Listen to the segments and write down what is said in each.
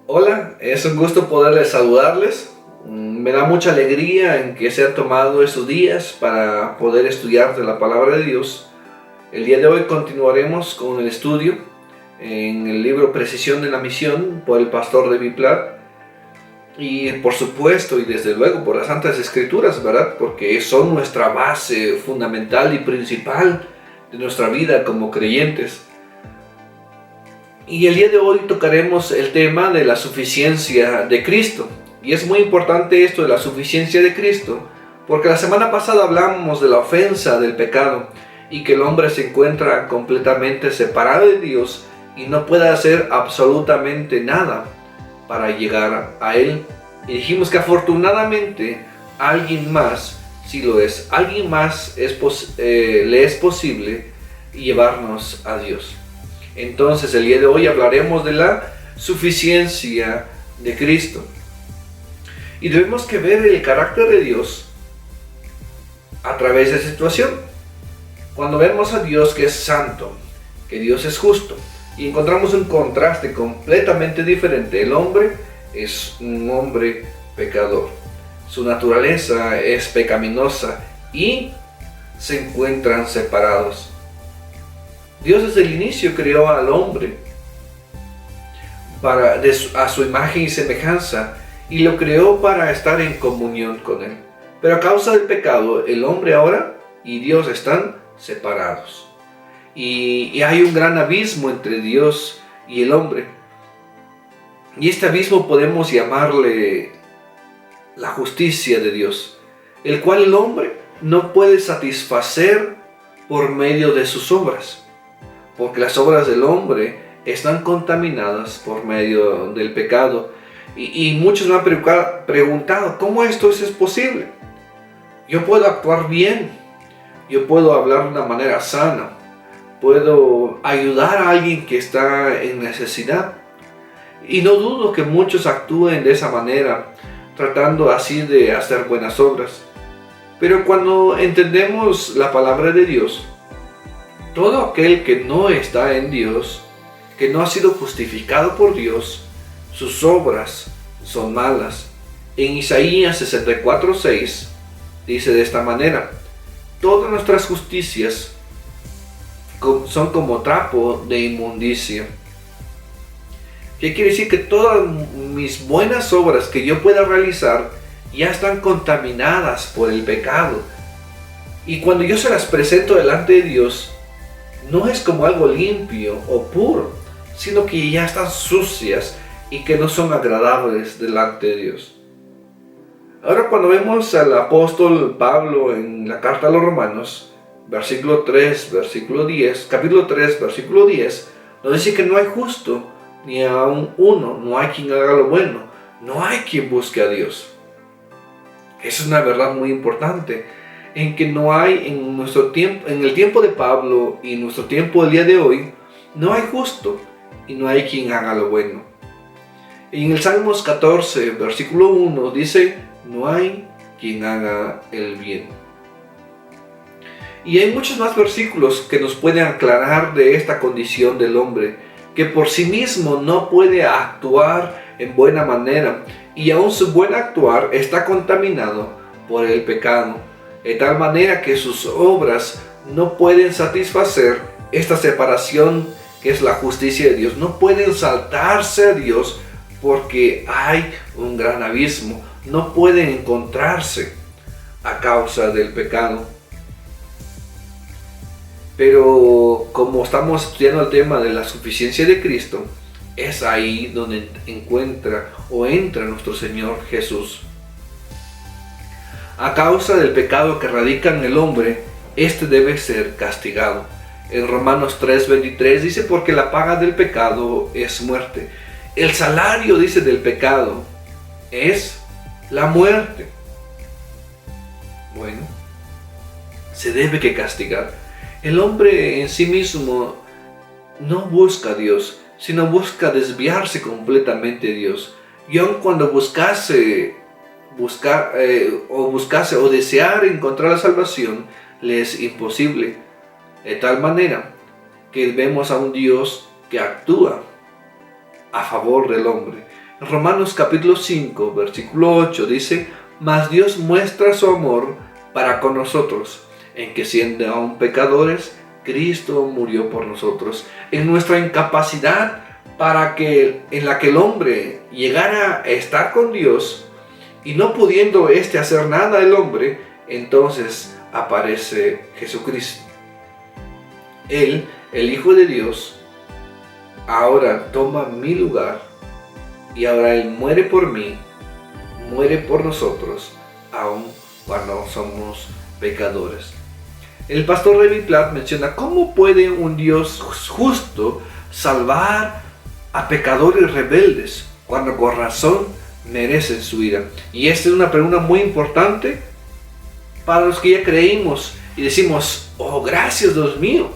Hola, es un gusto poderles saludarles. Me da mucha alegría en que se han tomado estos días para poder estudiar de la palabra de Dios. El día de hoy continuaremos con el estudio en el libro Precisión de la Misión por el pastor David Platt. Y por supuesto y desde luego por las Santas Escrituras, ¿verdad? Porque son nuestra base fundamental y principal de nuestra vida como creyentes. Y el día de hoy tocaremos el tema de la suficiencia de Cristo. Y es muy importante esto de la suficiencia de Cristo, porque la semana pasada hablamos de la ofensa del pecado y que el hombre se encuentra completamente separado de Dios y no puede hacer absolutamente nada para llegar a Él. Y dijimos que afortunadamente alguien más, si lo es, alguien más le es posible llevarnos a Dios. Entonces el día de hoy hablaremos de la suficiencia de Cristo. Y debemos que ver el carácter de Dios a través de esa situación. Cuando vemos a Dios que es santo, que Dios es justo, y encontramos un contraste completamente diferente. El hombre es un hombre pecador. Su naturaleza es pecaminosa y se encuentran separados. Dios desde el inicio creó al hombre a su imagen y semejanza y lo creó para estar en comunión con Él. Pero a causa del pecado, el hombre ahora y Dios están separados. Y hay un gran abismo entre Dios y el hombre. Y este abismo podemos llamarle la justicia de Dios, el cual el hombre no puede satisfacer por medio de sus obras. Porque las obras del hombre están contaminadas por medio del pecado. Y muchos me han preguntado, ¿cómo esto es posible? Yo puedo actuar bien, yo puedo hablar de una manera sana, puedo ayudar a alguien que está en necesidad. Y no dudo que muchos actúen de esa manera, tratando así de hacer buenas obras. Pero cuando entendemos la palabra de Dios, todo aquel que no está en Dios, que no ha sido justificado por Dios, sus obras son malas. En Isaías 64:6 dice de esta manera: todas nuestras justicias son como trapo de inmundicia. ¿Qué quiere decir? Que todas mis buenas obras que yo pueda realizar ya están contaminadas por el pecado. Y cuando yo se las presento delante de Dios, no es como algo limpio o puro, sino que ya están sucias y que no son agradables delante de Dios. Ahora cuando vemos al apóstol Pablo en la carta a los Romanos, capítulo 3, versículo 10, nos dice que no hay justo, ni aun uno, no hay quien haga lo bueno, no hay quien busque a Dios. Esa es una verdad muy importante, en que no hay en nuestro tiempo, en el tiempo de Pablo y en nuestro tiempo del día de hoy, no hay justo y no hay quien haga lo bueno. En el Salmos 14, versículo 1 dice: no hay quien haga el bien. Y hay muchos más versículos que nos pueden aclarar de esta condición del hombre, que por sí mismo no puede actuar en buena manera, y aún su buen actuar está contaminado por el pecado, de tal manera que sus obras no pueden satisfacer esta separación que es la justicia de Dios. No pueden saltarse a Dios porque hay un gran abismo. No pueden encontrarse a causa del pecado. Pero como estamos estudiando el tema de la suficiencia de Cristo, es ahí donde entra nuestro Señor Jesús. A causa del pecado que radica en el hombre, este debe ser castigado. En Romanos 3:23 dice: porque la paga del pecado es muerte. El salario, dice, del pecado es la muerte. Bueno, se debe que castigar. El hombre en sí mismo no busca a Dios, sino busca desviarse completamente de Dios. Y aun cuando buscase o desear encontrar la salvación, le es imposible. De tal manera que vemos a un Dios que actúa a favor del hombre, Romanos capítulo 5, versículo 8 dice: mas Dios muestra su amor para con nosotros, en que siendo aún pecadores, Cristo murió por nosotros. En nuestra incapacidad en la que el hombre llegara a estar con Dios, y no pudiendo hacer nada el hombre, entonces aparece Jesucristo. Él, el Hijo de Dios, ahora toma mi lugar, y ahora Él muere por mí, muere por nosotros, aun cuando somos pecadores. El pastor David Platt menciona: ¿cómo puede un Dios justo salvar a pecadores rebeldes cuando con razón merecen su ira? Y esta es una pregunta muy importante para los que ya creímos y decimos: oh, gracias Dios mío,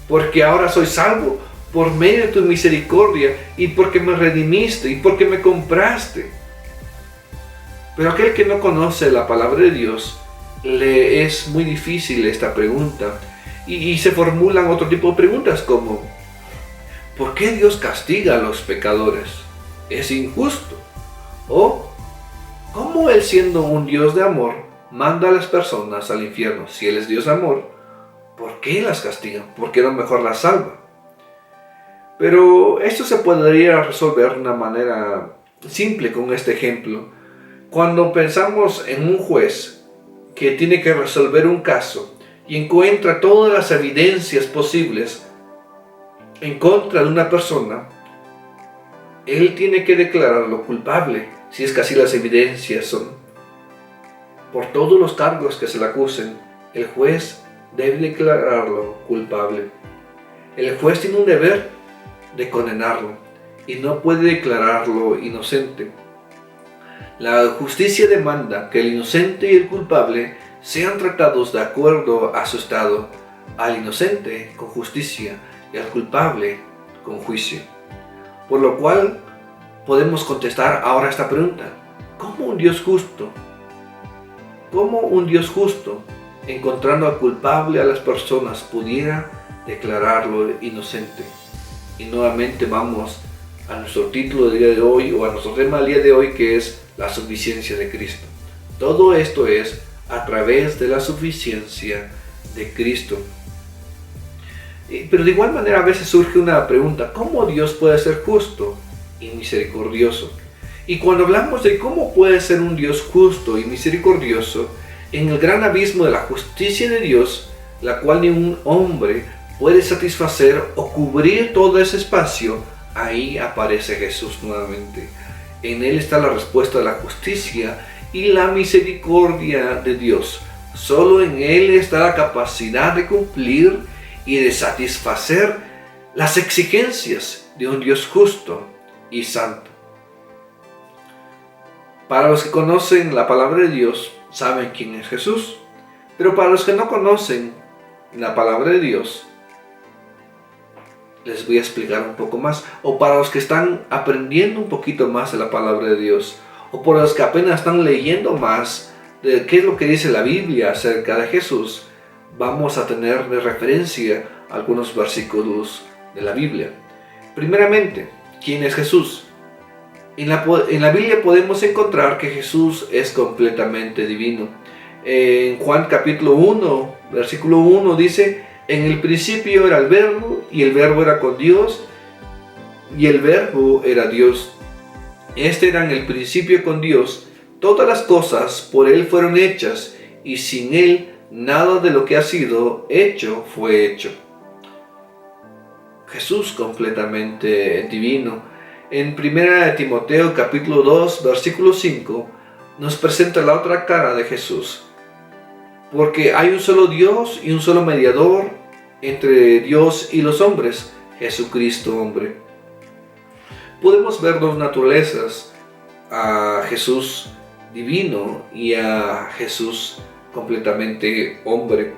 porque ahora soy salvo por medio de tu misericordia, y porque me redimiste, y porque me compraste. Pero aquel que no conoce la palabra de Dios, le es muy difícil esta pregunta, y se formulan otro tipo de preguntas como: ¿por qué Dios castiga a los pecadores? ¿Es injusto? O ¿cómo Él, siendo un Dios de amor, manda a las personas al infierno? Si Él es Dios de amor, ¿por qué las castiga? ¿Por qué no mejor las salva? Pero esto se podría resolver de una manera simple con este ejemplo. Cuando pensamos en un juez que tiene que resolver un caso y encuentra todas las evidencias posibles en contra de una persona, él tiene que declararlo culpable, si es que así las evidencias son. Por todos los cargos que se le acusen, el juez debe declararlo culpable. El juez tiene un deber de condenarlo y no puede declararlo inocente. La justicia demanda que el inocente y el culpable sean tratados de acuerdo a su estado, al inocente con justicia y al culpable con juicio. Por lo cual podemos contestar ahora esta pregunta: ¿cómo un Dios justo, encontrando al culpable a las personas, pudiera declararlo inocente? Y nuevamente vamos a nuestro título del día de hoy, o a nuestro tema del día de hoy, que es la suficiencia de Cristo. Todo esto es a través de la suficiencia de Cristo. Pero de igual manera a veces surge una pregunta: ¿cómo Dios puede ser justo y misericordioso? Y cuando hablamos de cómo puede ser un Dios justo y misericordioso, en el gran abismo de la justicia de Dios, la cual ni un hombre puede satisfacer o cubrir todo ese espacio, ahí aparece Jesús nuevamente. En Él está la respuesta de la justicia y la misericordia de Dios. Solo en Él está la capacidad de cumplir y de satisfacer las exigencias de un Dios justo y santo. Para los que conocen la palabra de Dios, saben quién es Jesús. Pero para los que no conocen la palabra de Dios, les voy a explicar un poco más. O para los que están aprendiendo un poquito más de la palabra de Dios, o para los que apenas están leyendo más de qué es lo que dice la Biblia acerca de Jesús, vamos a tener de referencia algunos versículos de la Biblia. Primeramente, ¿quién es Jesús? En la Biblia podemos encontrar que Jesús es completamente divino. En Juan capítulo 1, versículo 1 dice: en el principio era el Verbo, y el Verbo era con Dios, y el Verbo era Dios. Este era en el principio con Dios. Todas las cosas por Él fueron hechas, y sin Él nada de lo que ha sido hecho fue hecho. Jesús completamente divino. En 1 Timoteo capítulo 2, versículo 5, nos presenta la otra cara de Jesús. Porque hay un solo Dios y un solo mediador entre Dios y los hombres, Jesucristo hombre. Podemos ver dos naturalezas: a Jesús divino y a Jesús completamente hombre.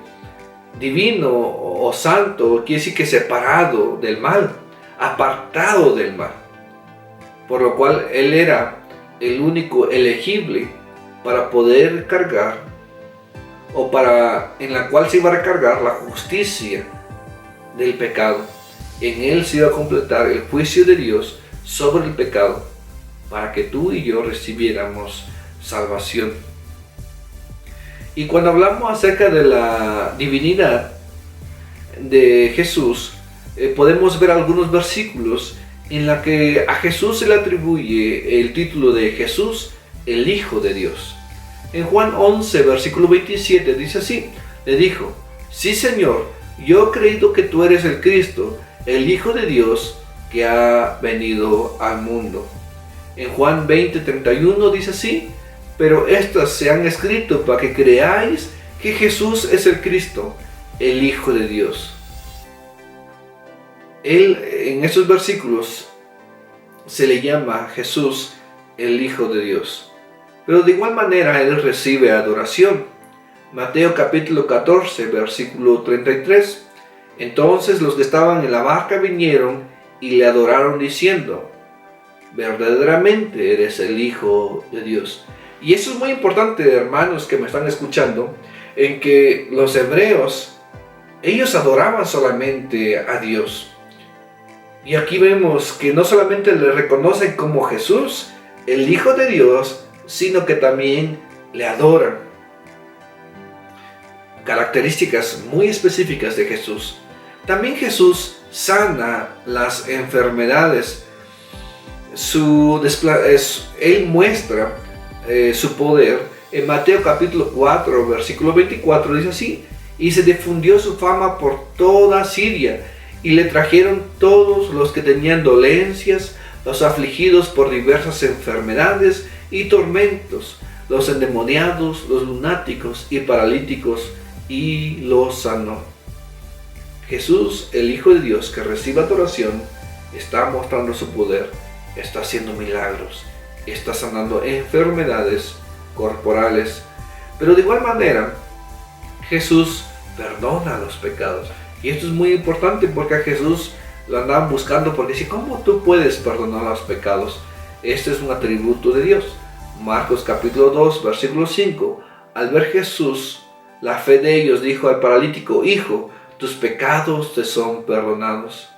Divino o santo quiere decir que separado del mal, apartado del mal. Por lo cual Él era el único elegible para poder cargar, o en la cual se iba a recargar la justicia del pecado. En Él se iba a completar el juicio de Dios sobre el pecado. para que tú y yo recibiéramos salvación. Y cuando hablamos acerca de la divinidad de Jesús, podemos ver algunos versículos en la que a Jesús se le atribuye el título de Jesús, el Hijo de Dios. En Juan 11, versículo 27 dice así: le dijo: sí, Señor, yo he creído que tú eres el Cristo, el Hijo de Dios que ha venido al mundo. En Juan 20, 31 dice así: pero estas se han escrito para que creáis que Jesús es el Cristo, el Hijo de Dios. Él, en esos versículos, se le llama Jesús el Hijo de Dios. Pero de igual manera Él recibe adoración. Mateo capítulo 14, versículo 33. Entonces los que estaban en la barca vinieron y le adoraron diciendo: verdaderamente eres el Hijo de Dios. Y eso es muy importante, hermanos que me están escuchando, en que los hebreos, ellos adoraban solamente a Dios. Y aquí vemos que no solamente le reconocen como Jesús, el Hijo de Dios, sino que también le adoran. Características muy específicas de Jesús. También Jesús sana las enfermedades. Él muestra su poder. En Mateo capítulo 4, versículo 24 dice así: y se difundió su fama por toda Siria, y le trajeron todos los que tenían dolencias, los afligidos por diversas enfermedades y tormentos, los endemoniados, los lunáticos y paralíticos, y los sanó. Jesús, el Hijo de Dios que recibe adoración, está mostrando su poder, está haciendo milagros, está sanando enfermedades corporales, pero de igual manera Jesús perdona los pecados. Y esto es muy importante porque a Jesús lo andaban buscando, porque dice: ¿cómo tú puedes perdonar los pecados? Este es un atributo de Dios. Marcos capítulo 2, versículo 5. Al ver Jesús la fe de ellos, dijo al paralítico: hijo, tus pecados te son perdonados.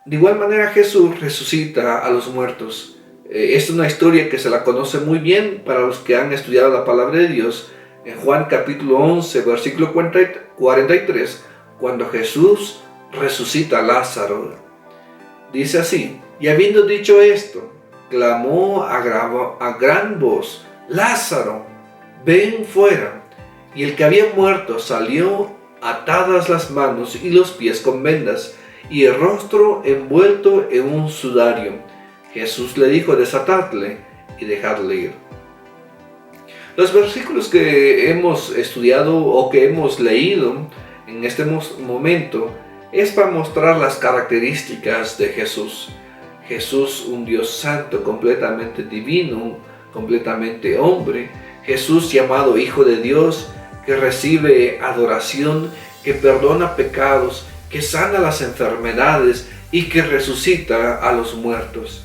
De igual manera Jesús resucita a los muertos. Esta es una historia que se la conoce muy bien para los que han estudiado la palabra de Dios. En Juan capítulo 11, versículo 43, cuando Jesús resucita a Lázaro, dice así: y habiendo dicho esto, clamó a gran voz: Lázaro, ven fuera. Y el que había muerto salió, atadas las manos y los pies con vendas, y el rostro envuelto en un sudario. Jesús le dijo: desatadle y dejadle ir. Los versículos que hemos estudiado o que hemos leído en este momento es para mostrar las características de Jesús. Jesús, un Dios santo, completamente divino, completamente hombre. Jesús, llamado Hijo de Dios, que recibe adoración, que perdona pecados, que sana las enfermedades y que resucita a los muertos.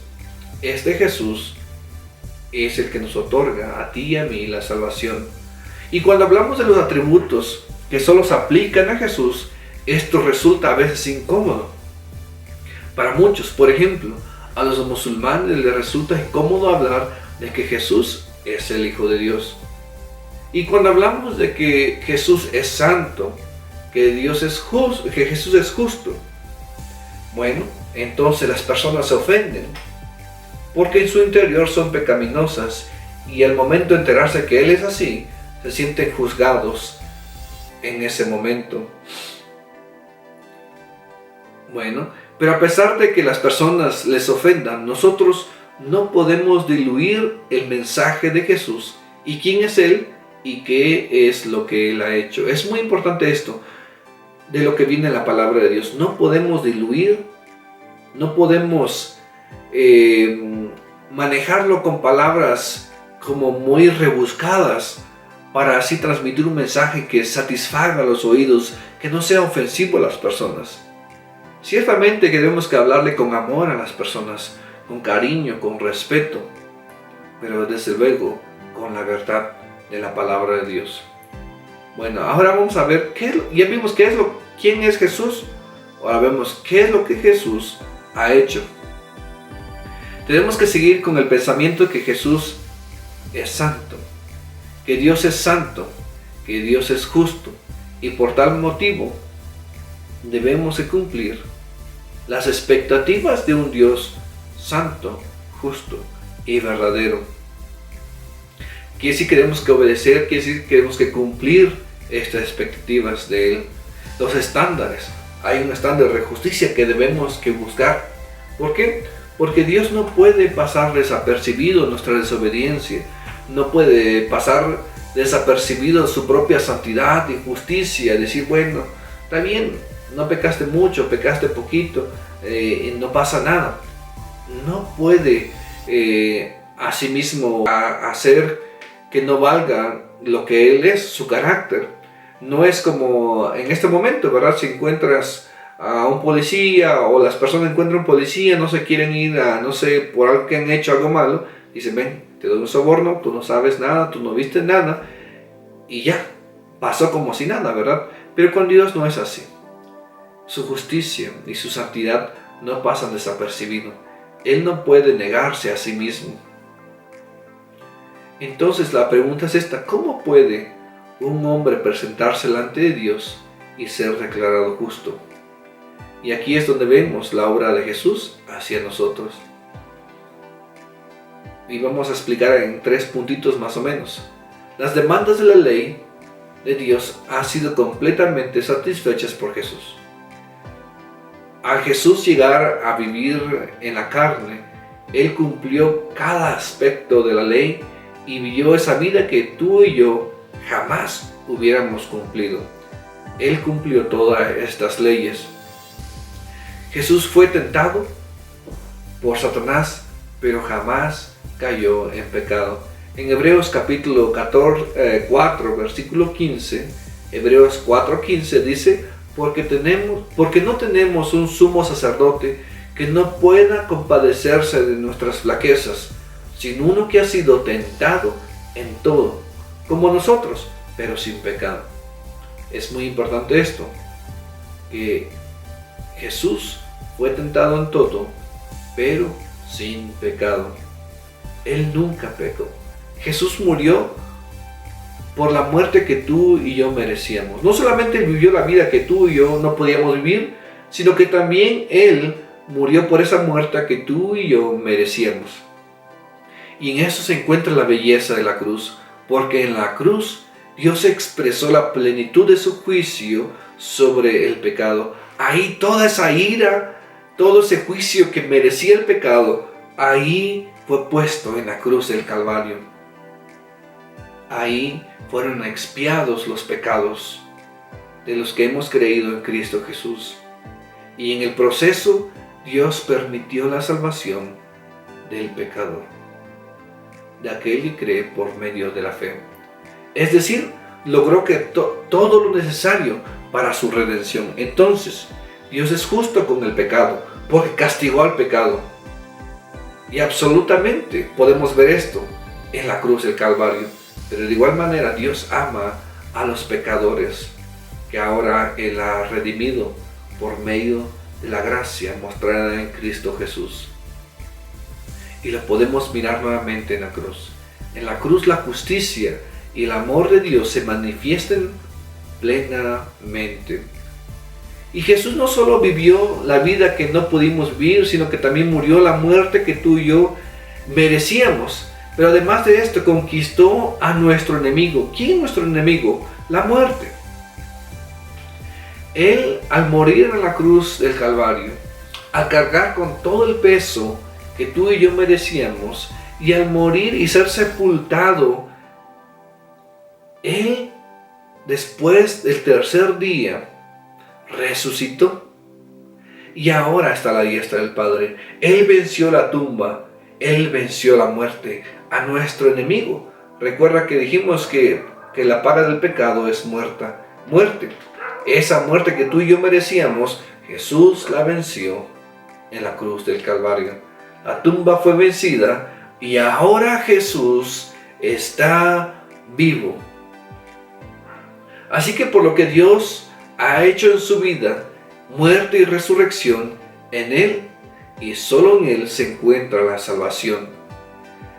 Este Jesús es el que nos otorga a ti y a mí la salvación. Y cuando hablamos de los atributos que solo se aplican a Jesús, esto resulta a veces incómodo. Para muchos, por ejemplo, a los musulmanes les resulta incómodo hablar de que Jesús es el Hijo de Dios. Y cuando hablamos de que Jesús es santo, que Dios es justo, que Jesús es justo, bueno, entonces las personas se ofenden, porque en su interior son pecaminosas, y al momento de enterarse que Él es así, se sienten juzgados en ese momento. Bueno, pero a pesar de que las personas les ofendan, nosotros no podemos diluir el mensaje de Jesús y quién es Él y qué es lo que Él ha hecho. Es muy importante esto de lo que viene en la palabra de Dios. No podemos diluir, no podemos manejarlo con palabras como muy rebuscadas para así transmitir un mensaje que satisfaga los oídos, que no sea ofensivo a las personas. Ciertamente que debemos que hablarle con amor a las personas, con cariño, con respeto, pero desde luego con la verdad de la palabra de Dios. Bueno, ahora vamos a ver ya vimos quién es Jesús. Ahora vemos qué es lo que Jesús ha hecho. Tenemos que seguir con el pensamiento que Jesús es santo, que Dios es santo, que Dios es justo, y por tal motivo debemos de cumplir las expectativas de un Dios santo, justo y verdadero. Que si queremos que obedecer, que si queremos que cumplir estas expectativas de Él, los estándares. Hay un estándar de justicia que debemos que buscar. ¿Por qué? Porque Dios no puede pasar desapercibido nuestra desobediencia, no puede pasar desapercibido su propia santidad y justicia, decir, bueno, está bien, no pecaste mucho, pecaste poquito, no pasa nada. No puede asimismo hacer que no valga lo que Él es, su carácter. No es como en este momento, ¿verdad? Si encuentras a un policía o las personas encuentran un policía, no se quieren ir a, no sé, por algo que han hecho algo malo, dicen, ven, te doy un soborno, tú no sabes nada, tú no viste nada, y ya, pasó como si nada, ¿verdad? Pero con Dios no es así. Su justicia y su santidad no pasan desapercibido. Él no puede negarse a sí mismo. Entonces la pregunta es esta: ¿cómo puede un hombre presentarse delante de Dios y ser declarado justo? Y aquí es donde vemos la obra de Jesús hacia nosotros. Y vamos a explicar en 3 puntitos más o menos. Las demandas de la ley de Dios han sido completamente satisfechas por Jesús. Al Jesús llegar a vivir en la carne, Él cumplió cada aspecto de la ley y vivió esa vida que tú y yo jamás hubiéramos cumplido. Él cumplió todas estas leyes. Jesús fue tentado por Satanás, pero jamás cayó en pecado. En Hebreos capítulo 4, versículo 15, Hebreos 4:15 dice, porque no tenemos un sumo sacerdote que no pueda compadecerse de nuestras flaquezas, sino uno que ha sido tentado en todo, como nosotros, pero sin pecado. Es muy importante esto, que Jesús fue tentado en todo, pero sin pecado. Él nunca pecó. Jesús murió por la muerte que tú y yo merecíamos. No solamente Él vivió la vida que tú y yo no podíamos vivir, sino que también Él murió por esa muerte que tú y yo merecíamos. Y en eso se encuentra la belleza de la cruz, porque en la cruz Dios expresó la plenitud de su juicio sobre el pecado. Ahí toda esa ira, todo ese juicio que merecía el pecado, ahí fue puesto en la cruz del Calvario. Ahí fueron expiados los pecados de los que hemos creído en Cristo Jesús. Y en el proceso, Dios permitió la salvación del pecador, de aquel que cree por medio de la fe. Es decir, logró que todo lo necesario para su redención. Entonces, Dios es justo con el pecado, porque castigó al pecado. Y absolutamente podemos ver esto en la cruz del Calvario. Pero de igual manera Dios ama a los pecadores que ahora Él ha redimido por medio de la gracia mostrada en Cristo Jesús. Y lo podemos mirar nuevamente en la cruz. En la cruz la justicia y el amor de Dios se manifiestan plenamente. Y Jesús no solo vivió la vida que no pudimos vivir, sino que también murió la muerte que tú y yo merecíamos. Pero además de esto, conquistó a nuestro enemigo. ¿Quién es nuestro enemigo? La muerte. Él, al morir en la cruz del Calvario, al cargar con todo el peso que tú y yo merecíamos, y al morir y ser sepultado, Él, después del tercer día, resucitó. Y ahora está a la diestra del Padre. Él venció la tumba. Él venció la muerte, a nuestro enemigo. Recuerda que dijimos que la paga del pecado es muerte. Esa muerte que tú y yo merecíamos, Jesús la venció en la cruz del Calvario. La tumba fue vencida y ahora Jesús está vivo. Así que por lo que Dios ha hecho en su vida, muerte y resurrección, en Él y solo en Él se encuentra la salvación.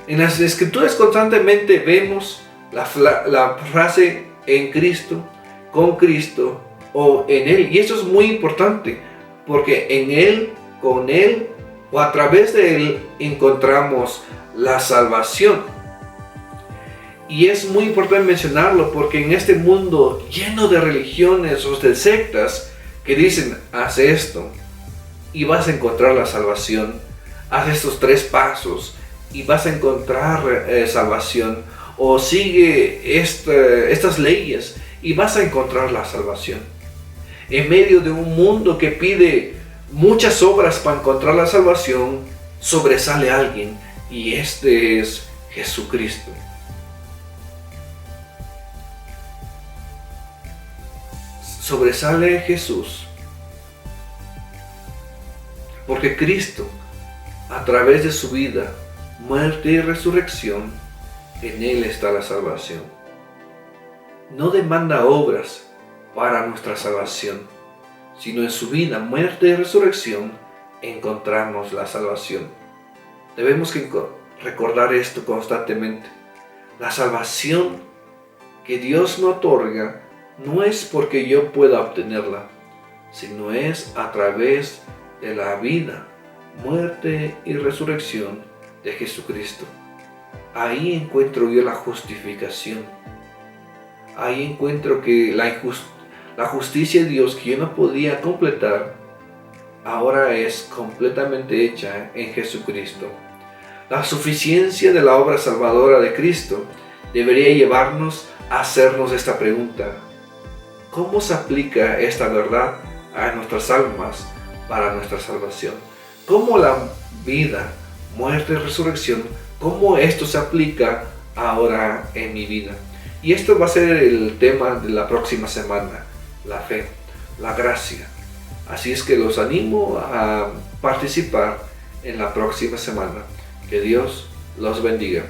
En las Escrituras constantemente vemos la frase en Cristo, con Cristo o en Él. Y eso es muy importante, porque en Él, con Él o a través de Él encontramos la salvación. Y es muy importante mencionarlo, porque en este mundo lleno de religiones o de sectas que dicen, haz esto y vas a encontrar la salvación, haz estos 3 pasos y vas a encontrar salvación, o sigue estas leyes y vas a encontrar la salvación. En medio de un mundo que pide muchas obras para encontrar la salvación, sobresale alguien, y este es Jesucristo. Sobresale Jesús, porque Cristo, a través de su vida, muerte y resurrección, en Él está la salvación. No demanda obras para nuestra salvación, sino en su vida, muerte y resurrección, encontramos la salvación. Debemos recordar esto constantemente. La salvación que Dios me otorga no es porque yo pueda obtenerla, sino es a través de la vida, muerte y resurrección de Jesucristo. Ahí encuentro yo la justificación. Ahí encuentro que la justicia de Dios que yo no podía completar, ahora es completamente hecha en Jesucristo. La suficiencia de la obra salvadora de Cristo debería llevarnos a hacernos esta pregunta: ¿cómo se aplica esta verdad a nuestras almas para nuestra salvación? ¿Cómo la vida, muerte y resurrección, cómo esto se aplica ahora en mi vida? Y esto va a ser el tema de la próxima semana: la fe, la gracia. Así es que los animo a participar en la próxima semana. Que Dios los bendiga.